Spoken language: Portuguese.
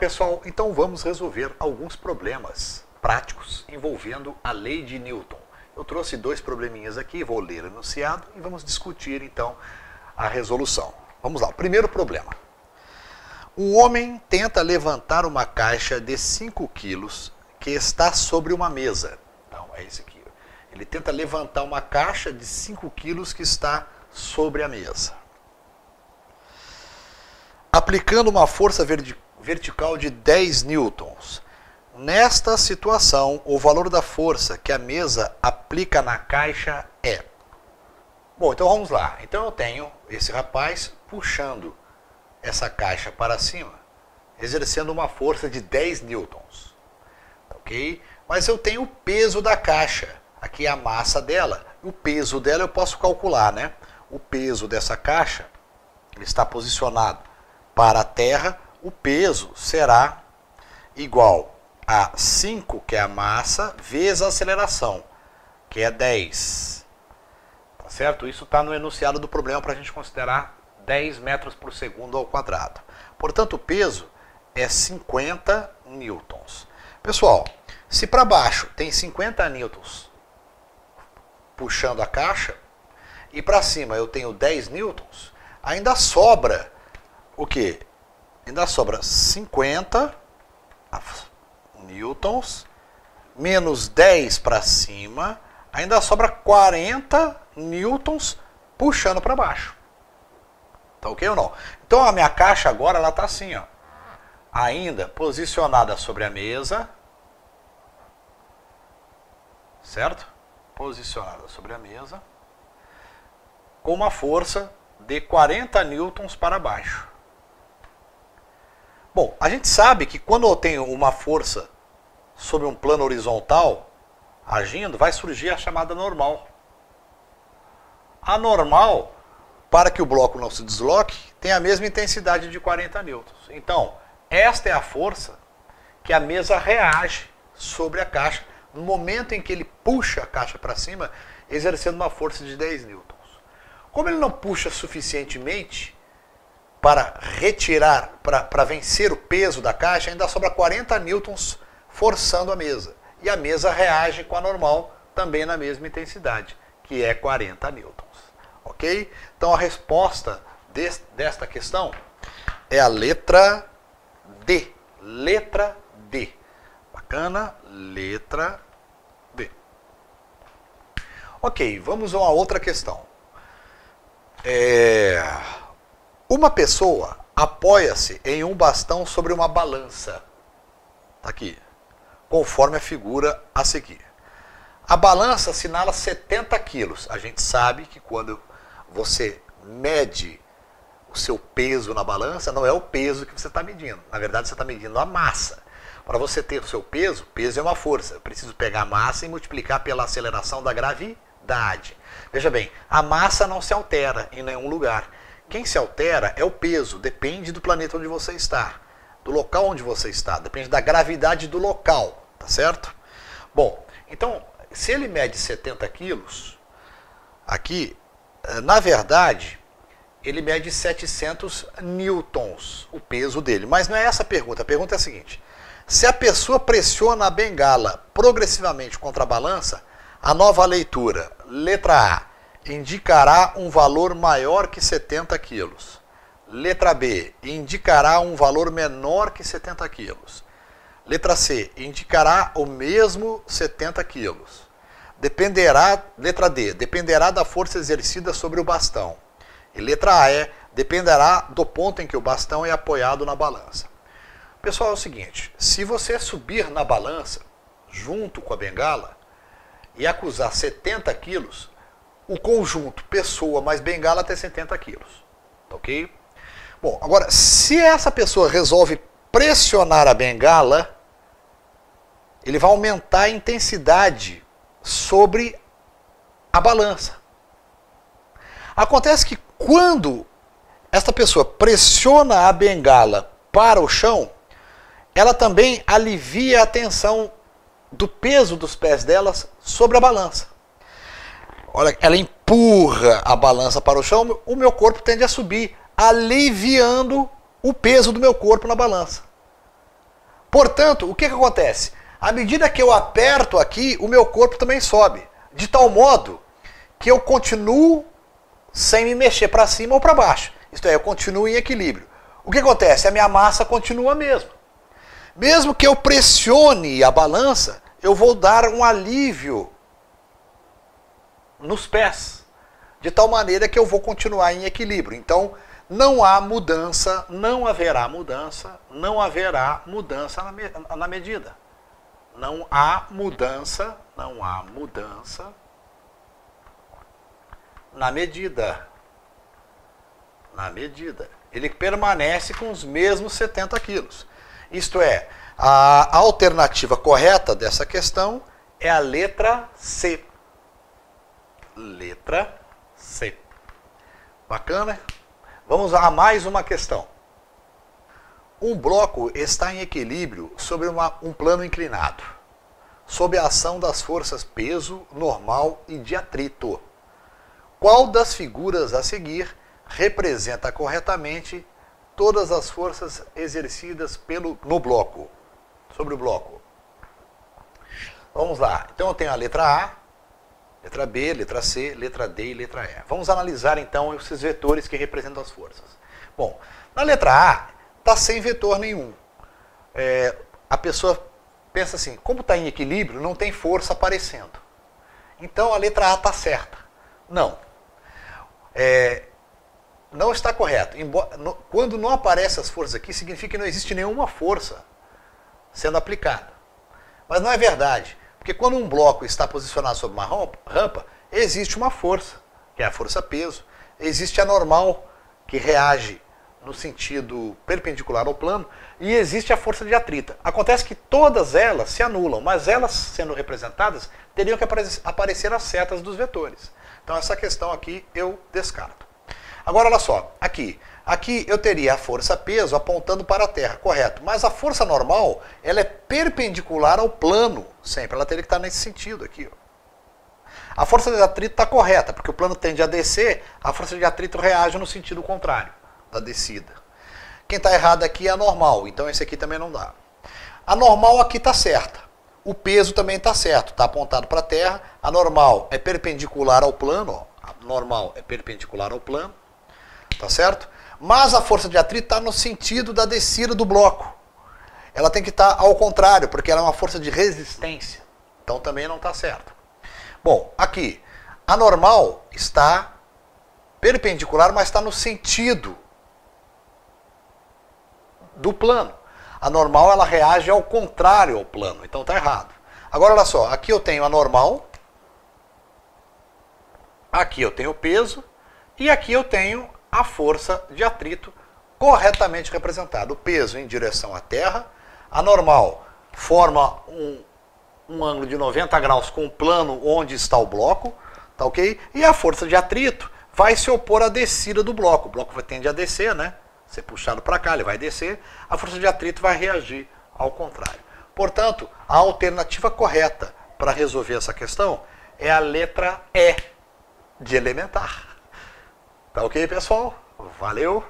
pessoal, então vamos resolver alguns problemas práticos envolvendo a lei de Newton. Eu trouxe dois probleminhas aqui, vou ler o enunciado e vamos discutir então a resolução. Vamos lá, o primeiro problema. Um homem tenta levantar uma caixa de 5 quilos que está sobre uma mesa. Então, é esse aqui. Ele tenta levantar uma caixa de 5 quilos que está sobre a mesa. Aplicando uma força vertical de 10 newtons. Nesta situação, o valor da força que a mesa aplica na caixa é... Bom, então vamos lá. Então eu tenho esse rapaz puxando essa caixa para cima, exercendo uma força de 10 newtons. Ok? Mas eu tenho o peso da caixa. Aqui é a massa dela. O peso dela eu posso calcular, né? O peso dessa caixa, ele está posicionado para a terra. O peso será igual a 5, que é a massa, vezes a aceleração, que é 10. Tá certo? Isso está no enunciado do problema para a gente considerar 10 metros por segundo ao quadrado. Portanto, o peso é 50 newtons. Pessoal, se para baixo tem 50 newtons puxando a caixa e para cima eu tenho 10 newtons, ainda sobra o quê? Ainda sobra 50 newtons menos 10 para cima, ainda sobra 40 newtons puxando para baixo. Tá ok ou não? Então a minha caixa agora ela está assim, ó, ainda posicionada sobre a mesa, certo? Posicionada sobre a mesa, com uma força de 40 newtons para baixo. Bom, a gente sabe que quando eu tenho uma força sobre um plano horizontal agindo, vai surgir a chamada normal. A normal, para que o bloco não se desloque, tem a mesma intensidade de 40 newtons. Então, esta é a força que a mesa reage sobre a caixa no momento em que ele puxa a caixa para cima, exercendo uma força de 10 newtons. Como ele não puxa suficientemente para retirar, para vencer o peso da caixa, ainda sobra 40 newtons forçando a mesa. E a mesa reage com a normal também na mesma intensidade, que é 40 newtons. Ok? Então a resposta desta questão é a letra D. Letra D. Bacana? Letra D. Ok, vamos a uma outra questão. Uma pessoa apoia-se em um bastão sobre uma balança. Tá aqui. Conforme a figura a seguir. A balança assinala 70 quilos. A gente sabe que quando você mede o seu peso na balança, não é o peso que você está medindo. Na verdade, você está medindo a massa. Para você ter o seu peso, peso é uma força. Eu preciso pegar a massa e multiplicar pela aceleração da gravidade. Veja bem, a massa não se altera em nenhum lugar. Quem se altera é o peso, depende do planeta onde você está, do local onde você está, depende da gravidade do local, tá certo? Bom, então, se ele mede 70 quilos, aqui, na verdade, ele mede 700 newtons, o peso dele. Mas não é essa a pergunta é a seguinte: se a pessoa pressiona a bengala progressivamente contra a balança, a nova leitura, letra A, indicará um valor maior que 70 quilos. Letra B, indicará um valor menor que 70 quilos. Letra C, indicará o mesmo 70 quilos. Letra D, dependerá da força exercida sobre o bastão. E letra A dependerá do ponto em que o bastão é apoiado na balança. Pessoal, é o seguinte, se você subir na balança, junto com a bengala, e acusar 70 quilos, o conjunto pessoa mais bengala tem 70 quilos. Ok? Bom, agora, se essa pessoa resolve pressionar a bengala, ele vai aumentar a intensidade sobre a balança. Acontece que quando esta pessoa pressiona a bengala para o chão, ela também alivia a tensão do peso dos pés delas sobre a balança. Olha, ela empurra a balança para o chão, o meu corpo tende a subir, aliviando o peso do meu corpo na balança. Portanto, o que acontece? À medida que eu aperto aqui, o meu corpo também sobe. De tal modo que eu continuo sem me mexer para cima ou para baixo. Isto é, eu continuo em equilíbrio. O que acontece? A minha massa continua a mesma. Mesmo que eu pressione a balança, eu vou dar um alívio nos pés, de tal maneira que eu vou continuar em equilíbrio. Então, não há mudança, não haverá mudança, não haverá mudança na medida. Não há mudança na medida. Na medida. Ele permanece com os mesmos 70 quilos. Isto é, a alternativa correta dessa questão é a letra C. Letra C. Bacana? Vamos a mais uma questão. Um bloco está em equilíbrio sobre um plano inclinado, sob a ação das forças peso, normal e de atrito. Qual das figuras a seguir representa corretamente todas as forças exercidas no bloco, sobre o bloco? Vamos lá. Então eu tenho a letra A, letra B, letra C, letra D e letra E. Vamos analisar então esses vetores que representam as forças. Bom, na letra A está sem vetor nenhum. A pessoa pensa assim, como está em equilíbrio, não tem força aparecendo. Então a letra A está certa. Não. Não está correto. Quando não aparecem as forças aqui, significa que não existe nenhuma força sendo aplicada. Mas não é verdade. Porque quando um bloco está posicionado sobre uma rampa, existe uma força, que é a força peso. Existe a normal, que reage no sentido perpendicular ao plano. E existe a força de atrito. Acontece que todas elas se anulam, mas elas sendo representadas, teriam que aparecer as setas dos vetores. Então essa questão aqui eu descarto. Agora olha só, aqui eu teria a força peso apontando para a Terra, correto. Mas a força normal, ela é perpendicular ao plano, sempre. Ela teria que estar nesse sentido aqui. Ó. A força de atrito está correta, porque o plano tende a descer, a força de atrito reage no sentido contrário da descida. Quem está errado aqui é a normal, então esse aqui também não dá. A normal aqui está certa. O peso também está certo, está apontado para a Terra. A normal é perpendicular ao plano, ó. A normal é perpendicular ao plano. Tá certo? Mas a força de atrito está no sentido da descida do bloco. Ela tem que estar ao contrário, porque ela é uma força de resistência. Então também não está certo. Bom, aqui, a normal está perpendicular, mas está no sentido do plano. A normal, ela reage ao contrário ao plano, então está errado. Agora, olha só, aqui eu tenho a normal, aqui eu tenho o peso, e aqui eu tenho a força de atrito corretamente representada. O peso em direção à Terra, a normal forma um ângulo de 90 graus com o plano onde está o bloco, tá ok? E a força de atrito vai se opor à descida do bloco. O bloco tende a descer, né? Ser puxado para cá, ele vai descer. A força de atrito vai reagir ao contrário. Portanto, a alternativa correta para resolver essa questão é a letra E de elementar. Tá ok, pessoal? Valeu!